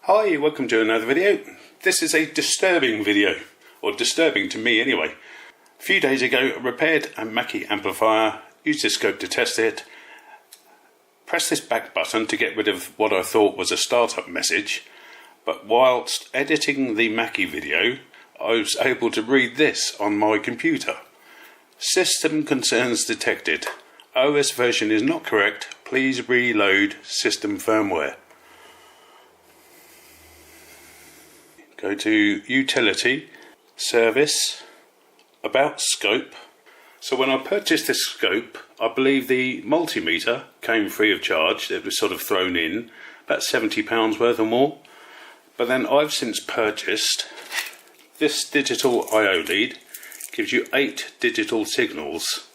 Hi, welcome to another video. This is a disturbing video, or disturbing to me anyway. A few days ago I repaired a Mackie amplifier, used this scope to test it, pressed this back button to get rid of what I thought was a startup message, but whilst editing the Mackie video I was able to read this on my computer. System concerns detected. OS version is not correct. Please reload system firmware. Go to Utility, Service, About Scope. So when I purchased this scope, I believe the multimeter came free of charge. It was sort of thrown in, about £70 worth or more. But then I've since purchased this digital I/O lead. Gives you 8 digital signals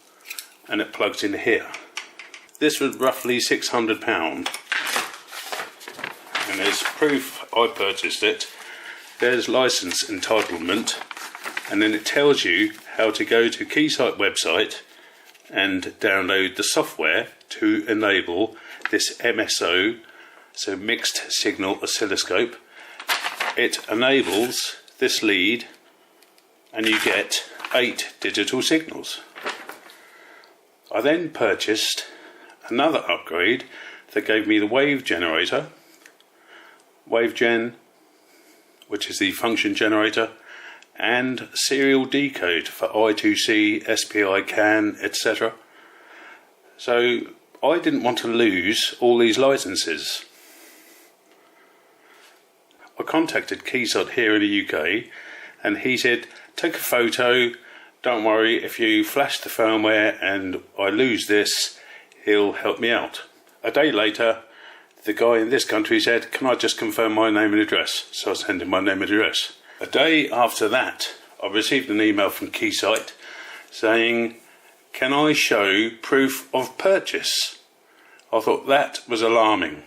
and it plugs in here. This was roughly £600 and there's proof I purchased it. There's license entitlement, and then it tells you how to go to Keysight website and download the software to enable this MSO, so mixed signal oscilloscope. It enables this lead and you get 8 digital signals. I then purchased another upgrade that gave me the wave generator, WaveGen, which is the function generator, and serial decode for I2C, SPI, CAN, etc. So I didn't want to lose all these licenses. I contacted Keysight here in the UK and he said, take a photo, don't worry, if you flash the firmware and I lose this, he'll help me out. A day later, the guy in this country said, can I just confirm my name and address? So I sent him my name and address. A day after that, I received an email from Keysight saying, can I show proof of purchase? I thought that was alarming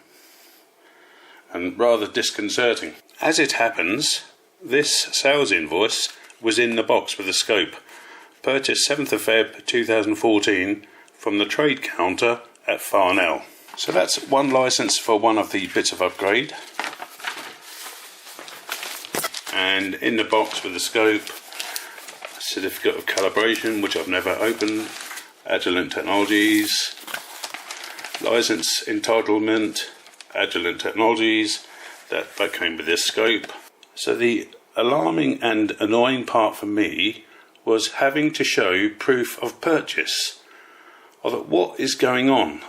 and rather disconcerting. As it happens, this sales invoice was in the box with the scope. Purchased 7th of Feb 2014 from the trade counter at Farnell. So that's one license for one of the bits of upgrade. And in the box with the scope, a certificate of calibration, which I've never opened, Agilent Technologies, license entitlement, Agilent Technologies, that came with this scope. So the alarming and annoying part for me was having to show proof of purchase. I thought, what is going on?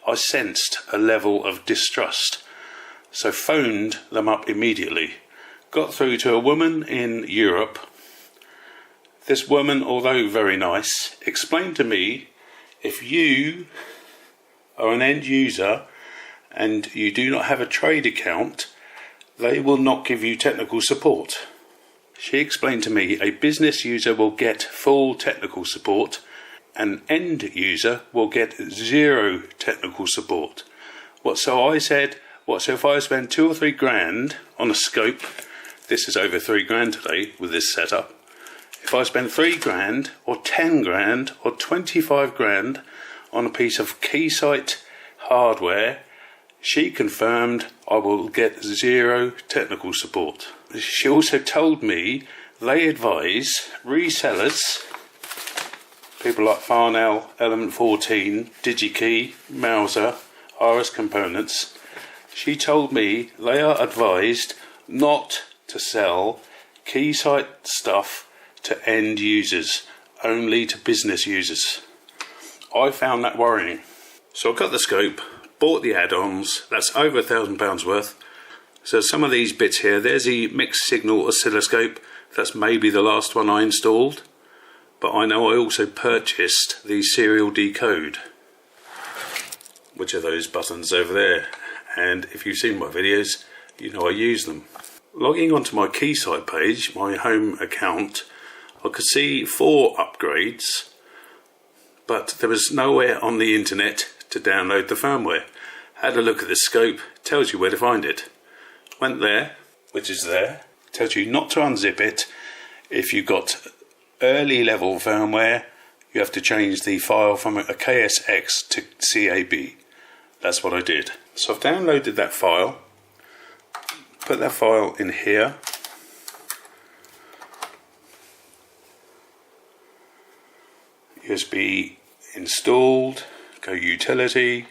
I sensed a level of distrust, so phoned them up immediately. Got through to a woman in Europe. This woman, although very nice, explained to me, if you are an end user and you do not have a trade account, they will not give you technical support. She explained to me a business user will get full technical support, an end user will get 0 technical support. So I said, so if I spend 2 or 3 grand on a scope, this is over 3 grand today with this setup. If I spend 3 grand or 10 grand or 25 grand on a piece of Keysight hardware, she confirmed I will get 0 technical support. She also told me they advise resellers, people like Farnell, Element 14, DigiKey, Mouser, RS Components. She told me they are advised not to sell Keysight stuff to end users, only to business users. I found that worrying. So I got the scope, bought the add-ons, that's over £1,000 worth. So some of these bits here, there's the mixed signal oscilloscope, that's maybe the last one I installed. But I know I also purchased the serial decode, which are those buttons over there. And if you've seen my videos, you know I use them. Logging onto my Keysight page, my home account, I could see 4 upgrades, but there was nowhere on the internet to download the firmware. Had a look at the scope, tells you where to find it. Went there, which is there, tells you not to unzip it. If you've got early level firmware, you have to change the file from a KSX to CAB. That's what I did. So I've downloaded that file, put that file in here. USB installed, go Utility,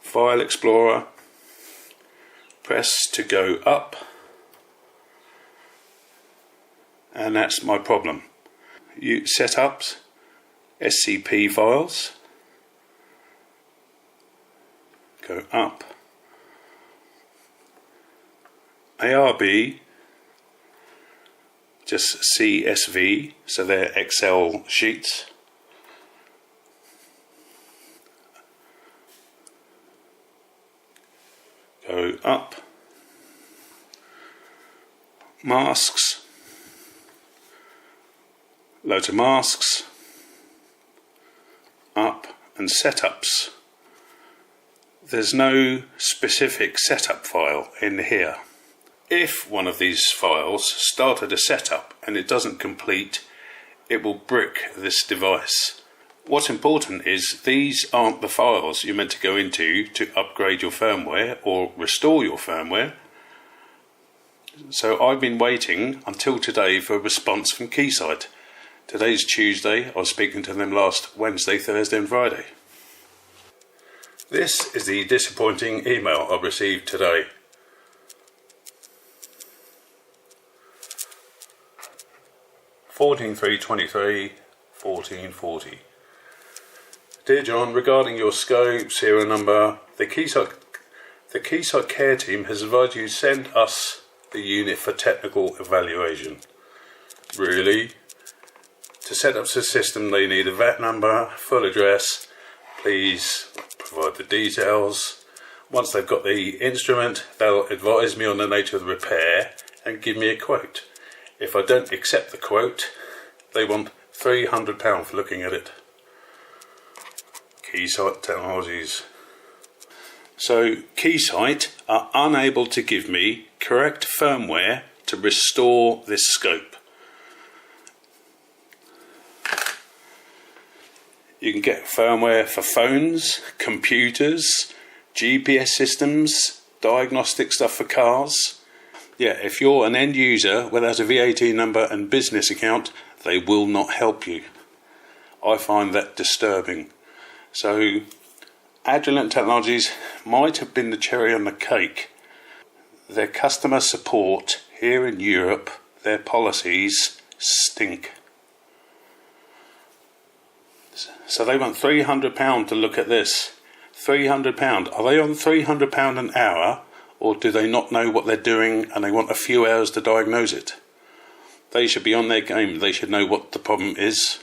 File Explorer, press to go up, and that's my problem. Setups, SCP files, go up, ARB, just CSV, so they're Excel sheets. Go up, masks, loads of masks, up, and setups. There's no specific setup file in here. If one of these files started a setup and it doesn't complete, it will brick this device. What's important is these aren't the files you're meant to go into to upgrade your firmware or restore your firmware. So I've been waiting until today for a response from Keysight. Today's Tuesday. I was speaking to them last Wednesday, Thursday and Friday. This is the disappointing email I received today. (14/3/23/1440). Dear John, regarding your scope, serial number, the Keysight care team has advised you to send us the unit for technical evaluation. Really? To set up the system they need a VAT number, full address, please provide the details. Once they've got the instrument, they'll advise me on the nature of the repair and give me a quote. If I don't accept the quote, they want £300 for looking at it. Keysight Technologies. So Keysight are unable to give me correct firmware to restore this scope. You can get firmware for phones, computers, GPS systems, diagnostic stuff for cars. Yeah, if you're an end user without a VAT number and business account, they will not help you. I find that disturbing. So, Agilent Technologies might have been the cherry on the cake. Their customer support here in Europe, their policies stink. So they want £300 to look at this. £300. Are they on £300 an hour, or do they not know what they're doing and they want a few hours to diagnose it? They should be on their game. They should know what the problem is.